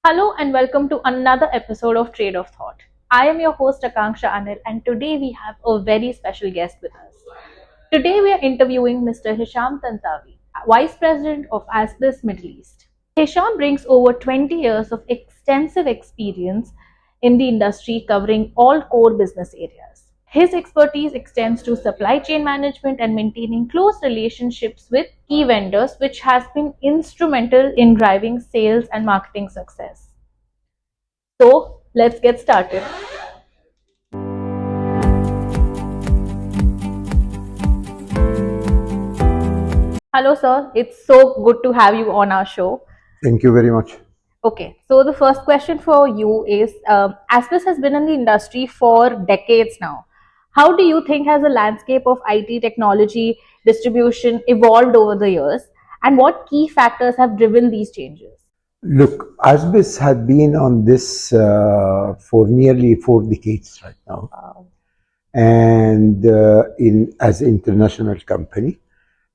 Hello and welcome to another episode of Trade of Thought. I am your host Akanksha Anil and today we have a very special guest with us. Today we are interviewing Mr. Hesham Tantawi, Vice President of Asbis Middle East. Hesham brings over 20 years of extensive experience in the industry covering all core business areas. His expertise extends to supply chain management and maintaining close relationships with key vendors, which has been instrumental in driving sales and marketing success. So, let's get started. Hello, sir. It's so good to have you on our show. Thank you very much. Okay, so the first question for you is Asbis has been in the industry for decades now. How do you think has the landscape of IT technology distribution evolved over the years, and what key factors have driven these changes? Look, Asbis had been on this for nearly 4 decades right now, Wow. and as an international company,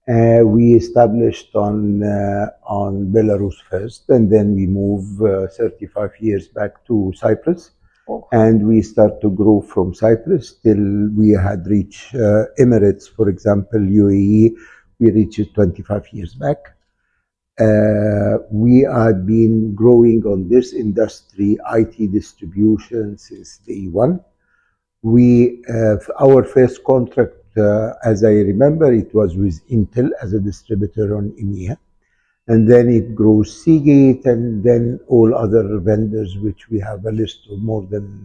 we established on Belarus first, and then we moved 35 years back to Cyprus, Oh. and we start to grow from Cyprus till we had reached Emirates, for example, UAE. We reached 25 years back. We have been growing on this industry, IT distribution, since day one. Our first contract, as I remember, it was with Intel as a distributor on EMEA. And then it grows Seagate and then all other vendors, which we have a list of more than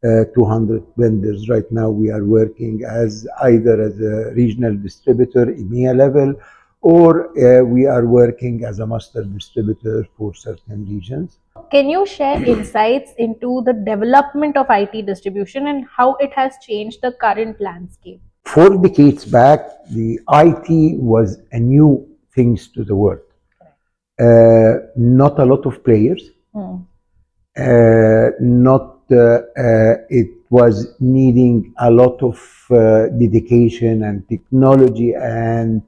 200 vendors. Right now we are working as either as a regional distributor, EMEA level, or we are working as a master distributor for certain regions. Can you share insights into the development of IT distribution and how it has changed the current landscape? 4 decades back, the IT was a new things to the world. Not a lot of players. It was needing a lot of dedication and technology and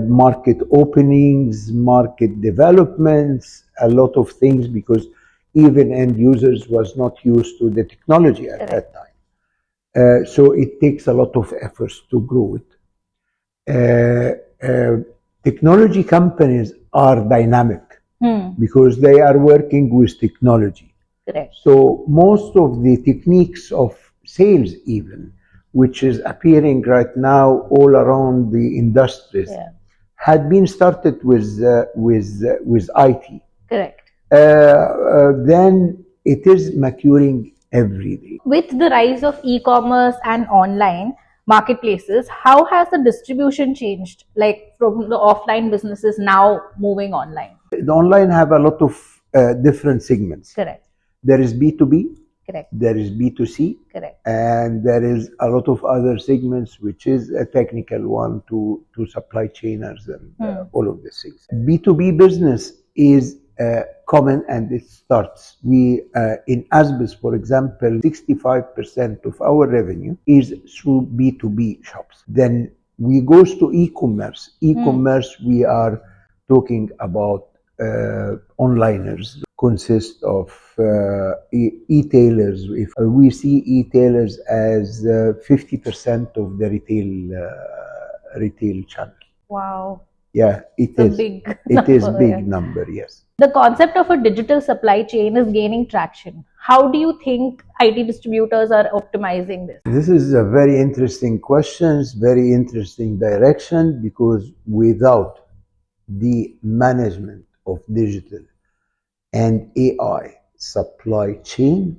market openings, market developments, a lot of things, because even end users was not used to the technology at that time. So it takes a lot of efforts to grow it. Technology companies are dynamic because they are working with technology. Correct. So most of the techniques of sales, even, which is appearing right now all around the industries, had been started with IT. Correct. Then it is maturing every day. With the rise of e-commerce and online marketplaces, how has the distribution changed? Like from the offline businesses now moving online? The online have a lot of different segments. Correct. There is B2B. Correct. There is B2C. Correct. And there is a lot of other segments, which is a technical one to supply chainers and all of these things. B2B business is common and it starts. We in Asbis, for example, 65% of our revenue is through B2B shops. Then we goes to e-commerce. E-commerce, we are talking about onliners, consist of e-tailers. If we see e-tailers as 50% of the retail channel. Wow. Yeah, it is. It is big number, yes. The concept of a digital supply chain is gaining traction. How do you think IT distributors are optimizing this? This is a very interesting question, very interesting direction, because without the management of digital and AI supply chain,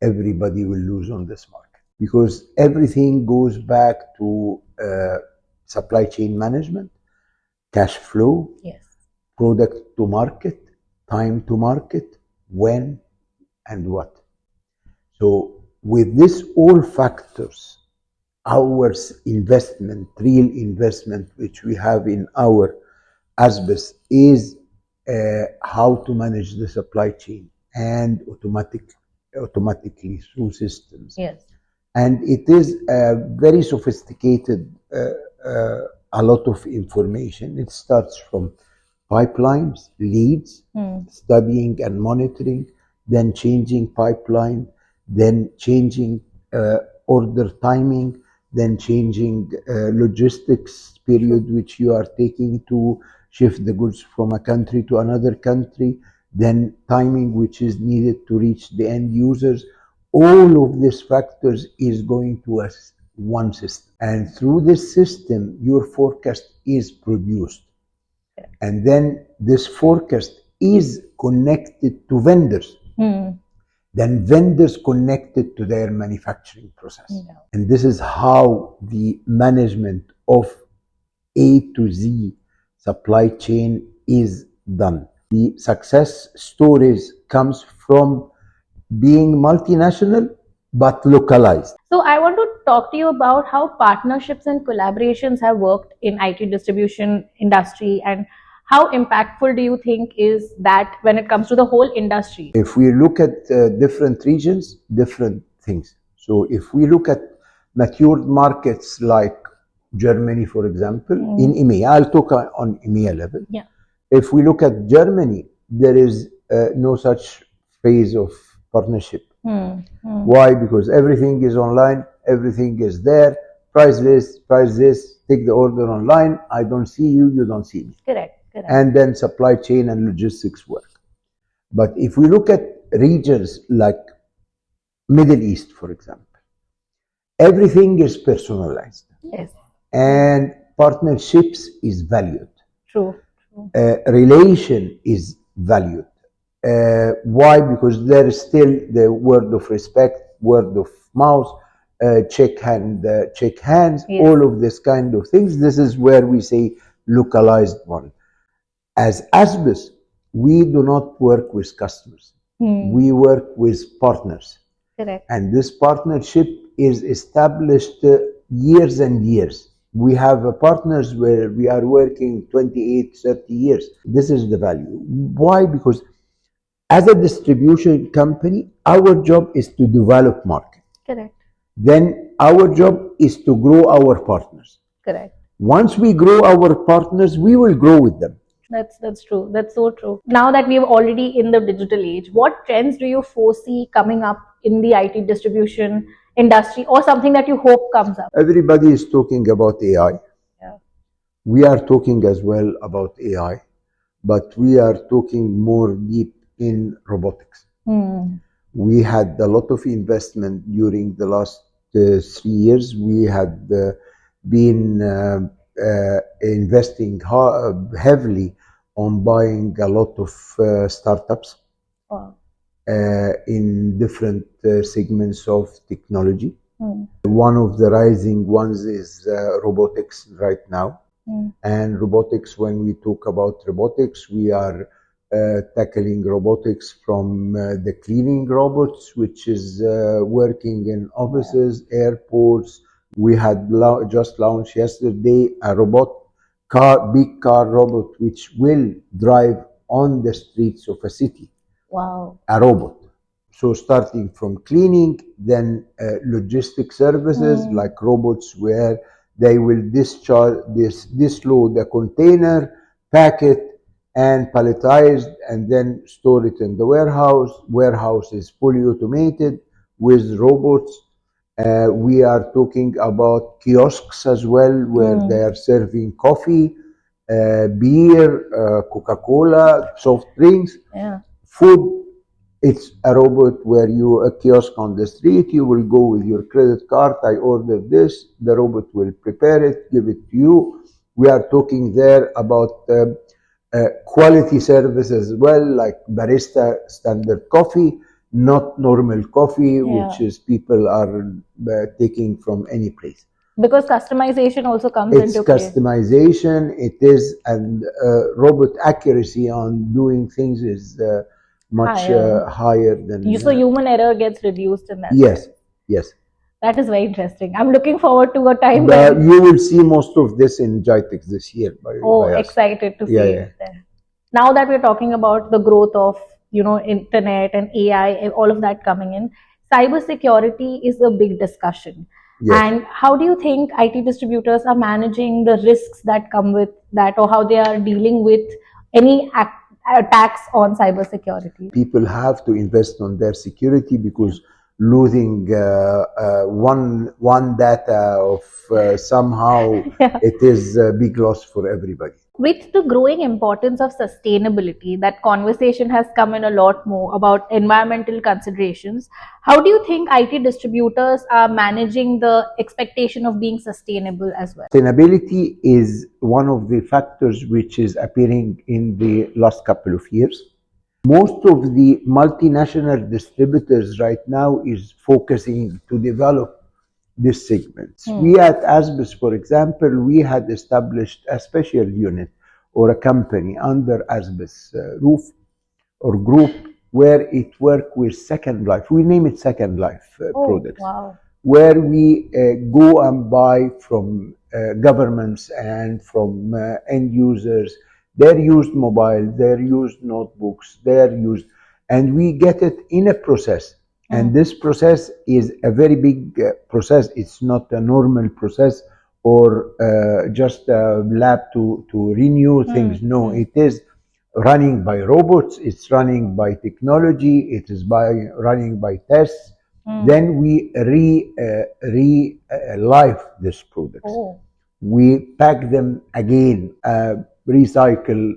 everybody will lose on this market, because everything goes back to supply chain management, cash flow, product to market, time to market, when and what. So with this all factors, our investment, real investment, which we have in our Asbis, is how to manage the supply chain and automatically through systems. Yes. And it is very sophisticated, a lot of information. It starts from pipelines, leads, studying and monitoring, then changing pipeline, then changing order timing, then changing logistics period which you are taking to shift the goods from a country to another country, then timing which is needed to reach the end users. All of these factors is going to one system. And through this system, your forecast is produced. And then this forecast is connected to vendors. Then vendors connected to their manufacturing process. And this is how the management of A to Z supply chain is done. The success stories comes from being multinational but localized. So I want to talk to you about how partnerships and collaborations have worked in IT distribution industry, and how impactful do you think is that when it comes to the whole industry? If we look at different regions, different things. So if we look at matured markets like Germany, for example, in EMEA, I'll talk on EMEA level. Yeah. If we look at Germany, there is no such phase of partnership. Why? Because everything is online, everything is there. Price this, take the order online. I don't see you, you don't see me. Correct. And then supply chain and logistics work. But if we look at regions like Middle East, for example, everything is personalized. Yes. And partnerships is valued. True. Relation is valued. Why? Because there is still the word of respect, word of mouth, shake hands, yes. All of this kind of things. This is where we say localized one. As ASBIS, we do not work with customers. We work with partners. Correct. And this partnership is established years and years. We have partners where we are working 28, 30 years. This is the value. Why? Because as a distribution company, our job is to develop market. Correct. Then our job is to grow our partners. Correct. Once we grow our partners, we will grow with them. That's true. That's so true. Now that we're already in the digital age, what trends do you foresee coming up in the IT distribution industry, or something that you hope comes up? Everybody is talking about AI. Yeah. We are talking as well about AI, but we are talking more deep in robotics. We had a lot of investment during the last 3 years. We had been investing heavily on buying a lot of startups. Wow. In different segments of technology. One of the rising ones is robotics right now. And robotics, when we talk about robotics, we are tackling robotics from the cleaning robots, which is working in offices, airports. We had just launched yesterday a big car robot, which will drive on the streets of a city. Wow. A robot. So starting from cleaning, then logistic services like robots where they will disload a container, pack it and palletize, and then store it in the warehouse. Warehouse is fully automated with robots. We are talking about kiosks as well, where they are serving coffee, beer, Coca-Cola, soft drinks, food. It's a robot where a kiosk on the street, you will go with your credit card, I ordered this, the robot will prepare it, give it to you. We are talking there about quality services as well, like barista standard coffee, not normal coffee, which is people are taking from any place. Because customization also comes into play. It's customization, it is, and robot accuracy on doing things is much higher than... So human error gets reduced in that. Yes, yes. That is very interesting. I'm looking forward to a time when... You will see most of this in GITEX this year. By excited to see it there. Now that we're talking about the growth of, internet and AI, all of that coming in, cybersecurity is a big discussion. Yes. And how do you think IT distributors are managing the risks that come with that, or how they are dealing with any attacks on cybersecurity. People have to invest on their security because losing one data of somehow Yeah. it is a big loss for everybody. With the growing importance of sustainability, that conversation has come in a lot more about environmental considerations. How do you think IT distributors are managing the expectation of being sustainable as well? Sustainability is one of the factors which is appearing in the last couple of years. Most of the multinational distributors right now is focusing to develop these segments. We at ASBIS, for example, we had established a special unit or a company under ASBIS roof or group where it work with Second Life. We name it Second Life products. Wow. Where we go and buy from governments and from end users their used mobile, their used notebooks, their used, and we get it in a process. And this process is a very big process. It's not a normal process or just a lab to renew things. No, it is running by robots, it's running by technology, it is running by tests. Then we life these products. We pack them again, recycle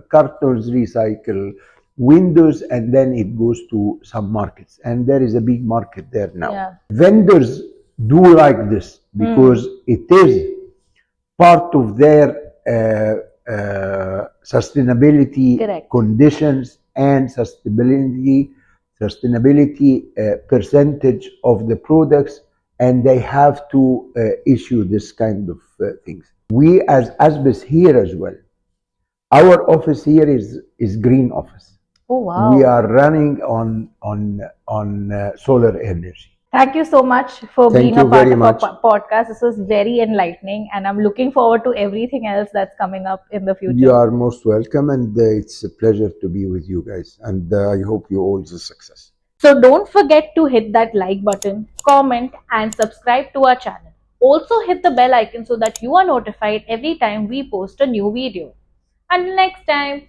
cartons, recycle windows, and then it goes to some markets. And there is a big market there now. Yeah. Vendors do like this because it is part of their sustainability Correct. conditions and sustainability percentage of the products, and they have to issue this kind of things. We as ASBIS here as well, our office here is green office. Oh wow. We are running on solar energy. Thank you so much for Thank being you a part very of much. our podcast. This was very enlightening, and I'm looking forward to everything else that's coming up in the future. You are most welcome, and it's a pleasure to be with you guys. And I hope you all the success. So don't forget to hit that like button, comment, and subscribe to our channel. Also hit the bell icon so that you are notified every time we post a new video. Until next time.